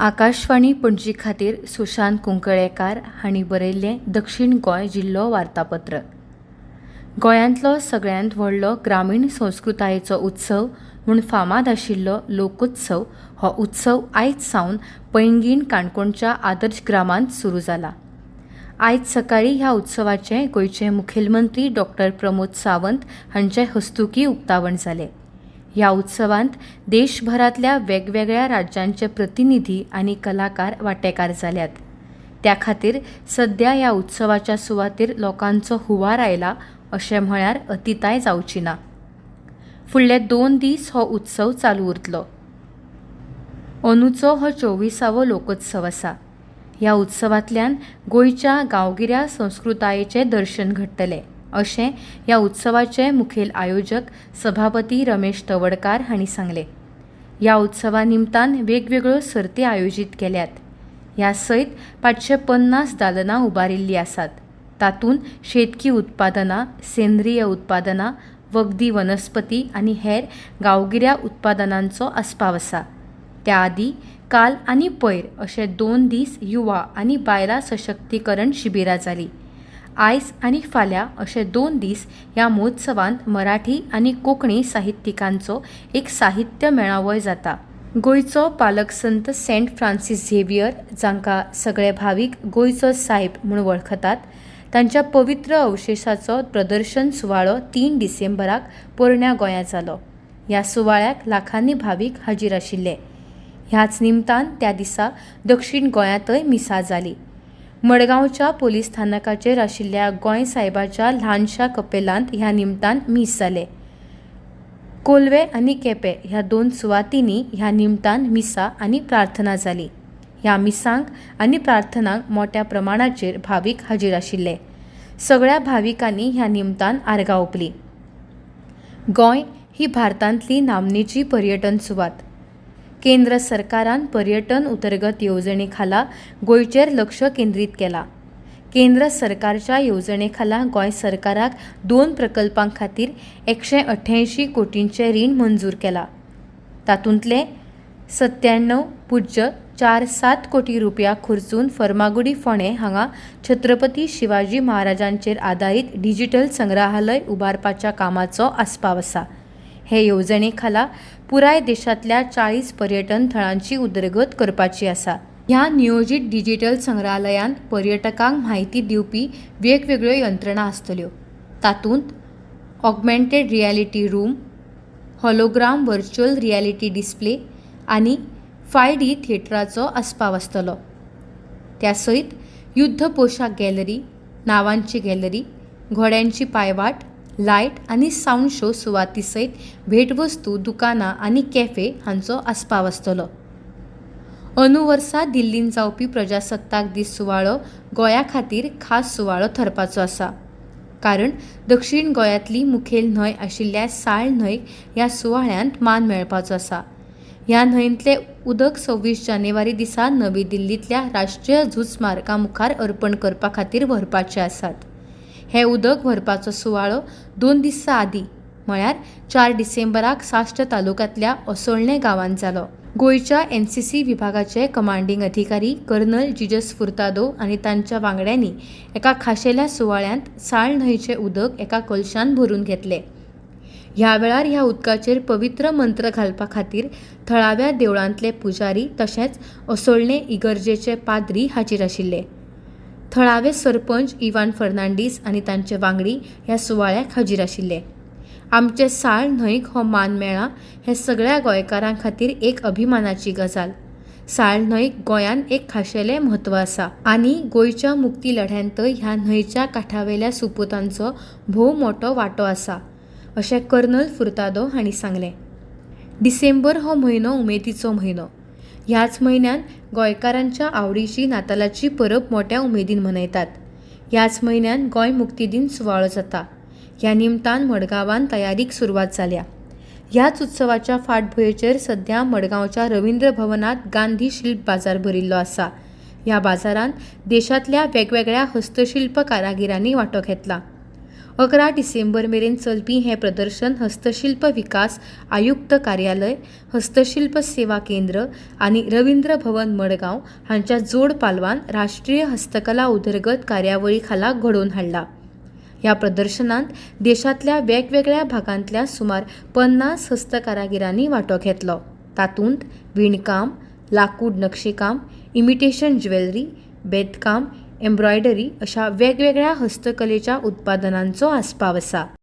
आकाशवाणी पणजी खातीर सुशांत कुंकळेकार हांणी बरयल्लें दक्षिण गोंय जिल्लो वार्तापत्र। गोंयांतलो सगळ्यांत व्हडलो ग्रामीण संस्कृतायेचो उत्सव म्हूण फामाद आशिल्लो लोकोत्सव हो उत्सव आयज सावन पैंगीण काणकोणच्या आदर्श ग्रामांत सुरू जाला। आयज सकाळीं ह्या उत्सवाचें गोंयचे मुखेलमंत्री डॉ. प्रमोद सावंत हांचे हस्तुकीं उक्तावण जालें। ह्या उत्सवांत देशभरांतल्या वेगवेगळ्या राज्यांचे प्रतिनिधी आनी कलाकार वांटेकार जाल्यात। त्या खातीर सध्या ह्या उत्सवाच्या सुवातेर लोकांचो हुंवार आयला अशें म्हळ्यार अतिताय जावची ना। फुडले 2 दीस हो उत्सव चालू उरतलो। अंदूचो हो 24वो लोकोत्सव आसा। ह्या उत्सवांतल्यान गोंयच्या गांवगिऱ्या संस्कृतायेचें दर्शन घडटलें अशें ह्या उत्सवाचे मुखेल आयोजक सभापती रमेश तवडकार हांणी सांगलें। ह्या उत्सवा निमतान वेगवेगळ्यो सर्ती आयोजीत केल्यात। ह्या सयत 550 दालनां उबारिल्लीं आसात। तातूंत शेतकी उत्पादनां, सेंद्रीय उत्पादनां, वखदी वनस्पती आनी हेर गांवगिऱ्या उत्पादनांचो आस्पाव आसा। त्या आदी काल आनी पयर अशे 2 दीस युवा आनी बायलां सशक्तीकरण शिबिरां जालीं। आयज आनी फाल्यां अशे 2 दीस ह्या महोत्सवांत मराठी आनी कोंकणी साहित्यिकांचो एक साहित्य मेळावोय जाता। गोंयचो पालक संत सेंट फ्रांसीस झेवियर, जांकां सगळे भावीक गोंयचो सायब म्हूण वळखतात, तांच्या पवित्र अवशेशाचो प्रदर्शन सुवाळो 3 डिसेंबराक पोरण्या गोंयांत जालो। ह्या सुवाळ्याक लाखांनी भावीक हाजीर आशिल्ले। ह्याच निमतान त्या दिसा दक्षिण गोंयांतय मिसा जाली। मडगांवच्या पोलीस स्थानकाचेर आशिल्ल्या गोंय सायबाच्या ल्हानशा कपेलांत ह्या निमतान मीस जाले। कोलवे आनी केपें ह्या 2 सुवातींनी ह्या निमतान मिसा आनी प्रार्थना जाली। ह्या मिसांक आनी प्रार्थनांक मोठ्या प्रमाणाचेर भावीक हाजीर आशिल्ले। सगळ्या भाविकांनी ह्या निमतान आर्गां ओंपलीं। गोंय ही भारतांतली नामनेची पर्यटन सुवात। केंद्र सरकारान पर्यटन उदरगत येवजणे खाला गोंयचेर लक्ष केंद्रीत केलां। केंद्र सरकारच्या येवजणे खाला गोंय सरकाराक 2 प्रकल्पां खातीर 188 कोटींचें रीण मंजूर केलां। तातूंतले 97.47 कोटी रुपया खर्चून फर्मागुडी फोंडे हांगा छत्रपती शिवाजी महाराजांचेर आदारीत डिजिटल संग्रहालय उबारपाच्या कामाचो आस्पाव आसा। हे येवजणे खाला पुराय देशांतल्या 40 पर्यटन थळांची उदरगत करपाची आसा। ह्या नियोजीत डिजिटल संग्रहालयांत पर्यटकांक म्हायती दिवपी वेगवेगळ्यो यंत्रणा आसतल्यो। तातूंत augmented reality room, hologram virtual reality display आनी 5D थिएटराचो आस्पाव आसतलो। त्या सयत युद्ध पोशाख गॅलरी, नांवांची गॅलरी, घोड्यांची पायवाट, लायट आनी सावंड शो सुवाती सयत भेटवस्तू, दुकानां आनी कॅफे हांचो आस्पाव आसतलो। अंदू वर्सा दिल्लींत जावपी प्रजासत्ताक दीस सुवाळो गोंया खातीर खास सुवाळो ठरपाचो आसा। कारण दक्षिण गोंयांतली मुखेल न्हंय आशिल्ल्या साळ न्हंयक ह्या सुवाळ्यांत मान मेळपाचो आसा। ह्या न्हंयतलें उदक 26 जानेवारी दिसा नवी दिल्लींतल्या राष्ट्रीय झूज स्मारका मुखार अर्पण करपा खातीर व्हरपाचे आसात। हे उदक व्हरपाचो सुवाळो 2 दिसां आदीं म्हळ्यार 4 डिसेंबराक साश्ट तालुक्यांतल्या असोळणें गांवांत जालो। गोंयच्या NCC विभागाचे कमांडिंग अधिकारी कर्नल जिजस फुर्तादो आनी तांच्या वांगड्यांनी एका खाशेल्या सुवाळ्यांत साळ न्हंयचें उदक एका कलशांत भरून घेतलें। ह्या वेळार ह्या उदकाचेर पवित्र मंत्र घालपा खातीर थळाव्या देवळांतले पुजारी तशेंच असोळणें इगर्जेचे पाद्री हाजीर आशिल्ले। थळावे सरपंच इवान फर्नांडीस आनी तांचे वांगडी ह्या सुवाळ्याक हाजीर आशिल्ले। आमचे साळ न्हंयक हो मान मेळ्ळा हें सगळ्या गोंयकारां खातीर एक अभिमानाची गजाल। साळ न्हंयक गोंयांत एक खाशेलें म्हत्व आसा आनी गोंयच्या मुक्ती लढ्यांतय ह्या न्हंयच्या कांठावेल्या सुपुतांचो भोव मोठो वांटो आसा अशें कर्नल फुर्तादो हांणी सांगलें। डिसेंबर हो म्हयनो उमेदीचो म्हयनो। ह्याच म्हयन्यान गोंयकारांच्या आवडीची नातालाची परब मोठ्या उमेदीन मनयतात। ह्याच म्हयन्यान गोंय मुक्ती दिन सुवाळो जाता। ह्या निमतान मडगांवांत तयारीक सुरवात जाल्या। ह्याच उत्सवाच्या फाटभुंयेचेर सध्या मडगांवच्या रवींद्र भवनांत गांधी शिल्प बाजार भरिल्लो आसा। ह्या बाजारांत देशांतल्या वेगवेगळ्या हस्तशिल्प कारागिरांनी वांटो घेतला। 11 डिसेंबर मेरेन चलपी हे प्रदर्शन हस्तशिल्प विकास आयुक्त कार्यालय, हस्तशिल्प सेवा केंद्र आणि रवींद्र भवन मडगांव हांच्या जोड पालवान राष्ट्रीय हस्तकला उदरगत कार्यावळी खाला घडोवन हाडला। ह्या प्रदर्शनांत देशातल्या वेगवेगळ्या भागांतल्या सुमार 50 हस्तकारागिरांनी वांटो घेतलो। तातूंत विणकाम, लाकूड नक्षीकाम, इमिटेशन ज्वेलरी, बेंतकाम, एम्ब्रॉयडरी अशा वेगवेगळ्या हस्तकलेच्या उत्पादनांचो आस्पाव आसा।